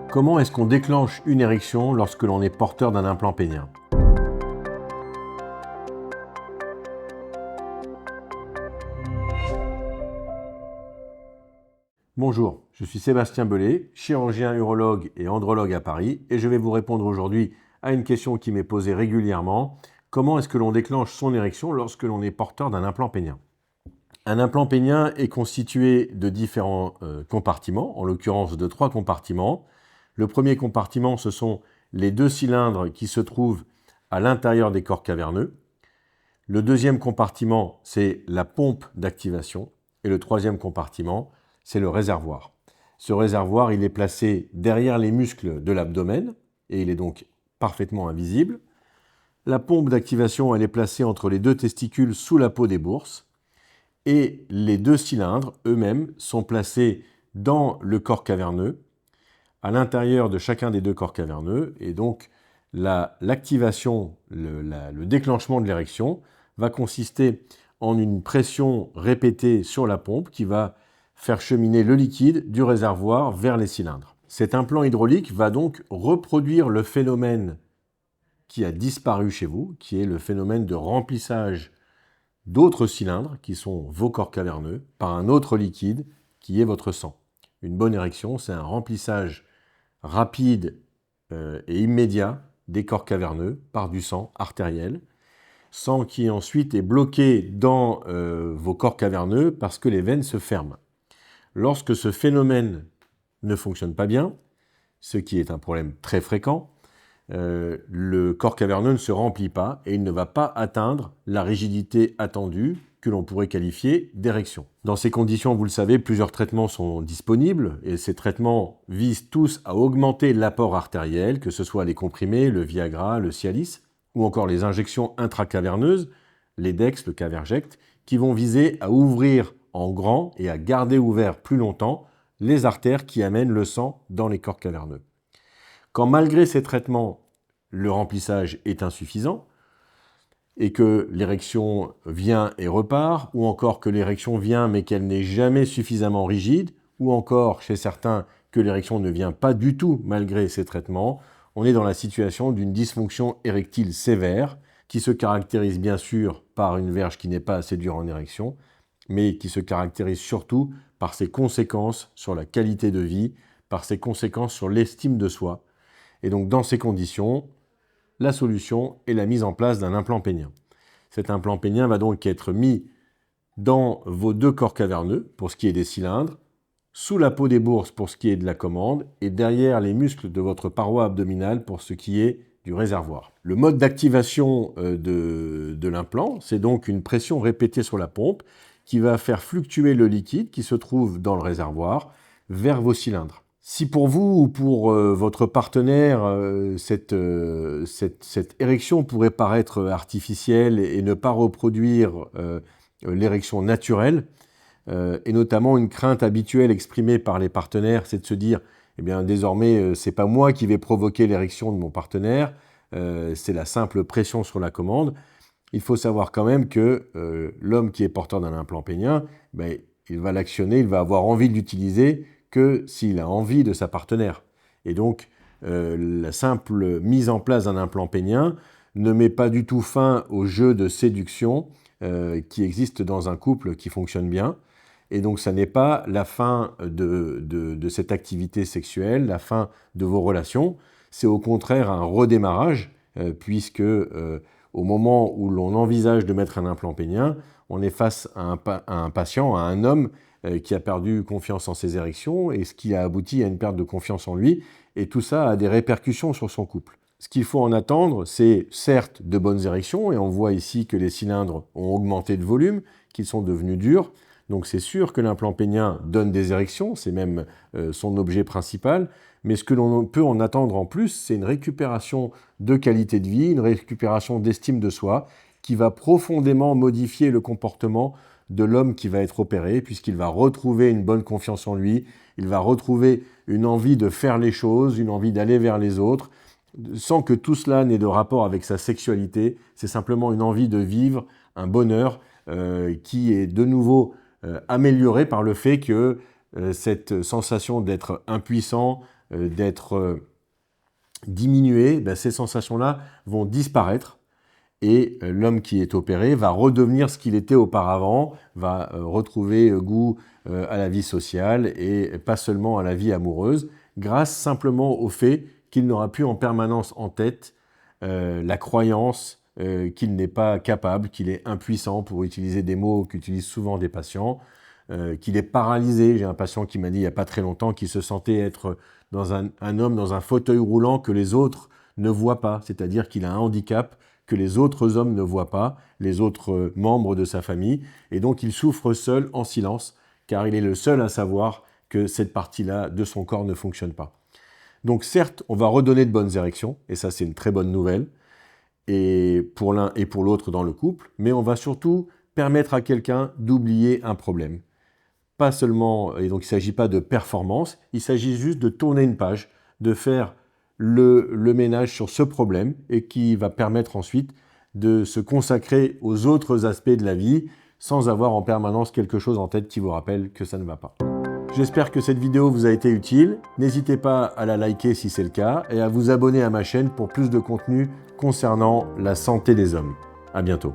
Comment est-ce qu'on déclenche une érection lorsque l'on est porteur d'un implant pénien? Bonjour, je suis Sébastien Bellet, chirurgien urologue et andrologue à Paris, et je vais vous répondre aujourd'hui à une question qui m'est posée régulièrement. Comment est-ce que l'on déclenche son érection lorsque l'on est porteur d'un implant pénien? Un implant pénien est constitué de différents compartiments, en l'occurrence de 3 compartiments. Le premier compartiment, ce sont les 2 cylindres qui se trouvent à l'intérieur des corps caverneux. Le deuxième compartiment, c'est la pompe d'activation. Et le troisième compartiment, c'est le réservoir. Ce réservoir, il est placé derrière les muscles de l'abdomen et il est donc parfaitement invisible. La pompe d'activation, elle est placée entre les 2 testicules sous la peau des bourses. Et les 2 cylindres eux-mêmes sont placés dans le corps caverneux, à l'intérieur de chacun des 2 corps caverneux. Et donc, l'activation, le déclenchement de l'érection va consister en une pression répétée sur la pompe qui va faire cheminer le liquide du réservoir vers les cylindres. Cet implant hydraulique va donc reproduire le phénomène qui a disparu chez vous, qui est le phénomène de remplissage d'autres cylindres, qui sont vos corps caverneux, par un autre liquide, qui est votre sang. Une bonne érection, c'est un remplissage rapide et immédiat des corps caverneux par du sang artériel, sang qui ensuite est bloqué dans vos corps caverneux parce que les veines se ferment. Lorsque ce phénomène ne fonctionne pas bien, ce qui est un problème très fréquent, le corps caverneux ne se remplit pas et il ne va pas atteindre la rigidité attendue que l'on pourrait qualifier d'érection. Dans ces conditions, vous le savez, plusieurs traitements sont disponibles et ces traitements visent tous à augmenter l'apport artériel, que ce soit les comprimés, le Viagra, le Cialis, ou encore les injections intracaverneuses, les Dex, le Caverject, qui vont viser à ouvrir en grand et à garder ouvert plus longtemps les artères qui amènent le sang dans les corps caverneux. Quand malgré ces traitements, le remplissage est insuffisant et que l'érection vient et repart, ou encore que l'érection vient mais qu'elle n'est jamais suffisamment rigide, ou encore chez certains que l'érection ne vient pas du tout malgré ces traitements, on est dans la situation d'une dysfonction érectile sévère qui se caractérise bien sûr par une verge qui n'est pas assez dure en érection, mais qui se caractérise surtout par ses conséquences sur la qualité de vie, par ses conséquences sur l'estime de soi. Et donc, dans ces conditions, la solution est la mise en place d'un implant pénien. Cet implant pénien va donc être mis dans vos 2 corps caverneux, pour ce qui est des cylindres, sous la peau des bourses pour ce qui est de la commande, et derrière les muscles de votre paroi abdominale pour ce qui est du réservoir. Le mode d'activation de l'implant, c'est donc une pression répétée sur la pompe qui va faire fluctuer le liquide qui se trouve dans le réservoir vers vos cylindres. Si pour vous ou pour votre partenaire, cette érection pourrait paraître artificielle et ne pas reproduire l'érection naturelle, et notamment une crainte habituelle exprimée par les partenaires, c'est de se dire eh bien désormais c'est pas moi qui vais provoquer l'érection de mon partenaire, c'est la simple pression sur la commande. Il faut savoir quand même que l'homme qui est porteur d'un implant pénien, il va l'actionner, il va avoir envie de l'utiliser que s'il a envie de sa partenaire. Et donc, la simple mise en place d'un implant pénien ne met pas du tout fin au jeu de séduction qui existe dans un couple qui fonctionne bien. Et donc, ça n'est pas la fin de cette activité sexuelle, la fin de vos relations. C'est au contraire un redémarrage, puisque au moment où l'on envisage de mettre un implant pénien, on est face à un patient, à un homme qui a perdu confiance en ses érections et ce qui a abouti à une perte de confiance en lui. Et tout ça a des répercussions sur son couple. Ce qu'il faut en attendre, c'est certes de bonnes érections, et on voit ici que les cylindres ont augmenté de volume, qu'ils sont devenus durs. Donc c'est sûr que l'implant pénien donne des érections, c'est même son objet principal, mais ce que l'on peut en attendre en plus, c'est une récupération de qualité de vie, une récupération d'estime de soi, qui va profondément modifier le comportement de l'homme qui va être opéré, puisqu'il va retrouver une bonne confiance en lui, il va retrouver une envie de faire les choses, une envie d'aller vers les autres, sans que tout cela n'ait de rapport avec sa sexualité. C'est simplement une envie de vivre un bonheur qui est de nouveau amélioré par le fait que cette sensation d'être impuissant, d'être diminuées, ben, ces sensations-là vont disparaître et l'homme qui est opéré va redevenir ce qu'il était auparavant, va retrouver goût à la vie sociale et pas seulement à la vie amoureuse, grâce simplement au fait qu'il n'aura plus en permanence en tête la croyance qu'il n'est pas capable, qu'il est impuissant, pour utiliser des mots qu'utilisent souvent des patients, qu'il est paralysé. J'ai un patient qui m'a dit il n'y a pas très longtemps qu'il se sentait être un homme dans un fauteuil roulant que les autres ne voient pas, c'est-à-dire qu'il a un handicap que les autres hommes ne voient pas, les autres membres de sa famille, et donc il souffre seul, en silence, car il est le seul à savoir que cette partie-là de son corps ne fonctionne pas. Donc certes, on va redonner de bonnes érections, et ça c'est une très bonne nouvelle, et pour l'un et pour l'autre dans le couple, mais on va surtout permettre à quelqu'un d'oublier un problème. Pas seulement, et donc il ne s'agit pas de performance, il s'agit juste de tourner une page, de faire le ménage sur ce problème et qui va permettre ensuite de se consacrer aux autres aspects de la vie sans avoir en permanence quelque chose en tête qui vous rappelle que ça ne va pas. J'espère que cette vidéo vous a été utile. N'hésitez pas à la liker si c'est le cas et à vous abonner à ma chaîne pour plus de contenu concernant la santé des hommes. À bientôt.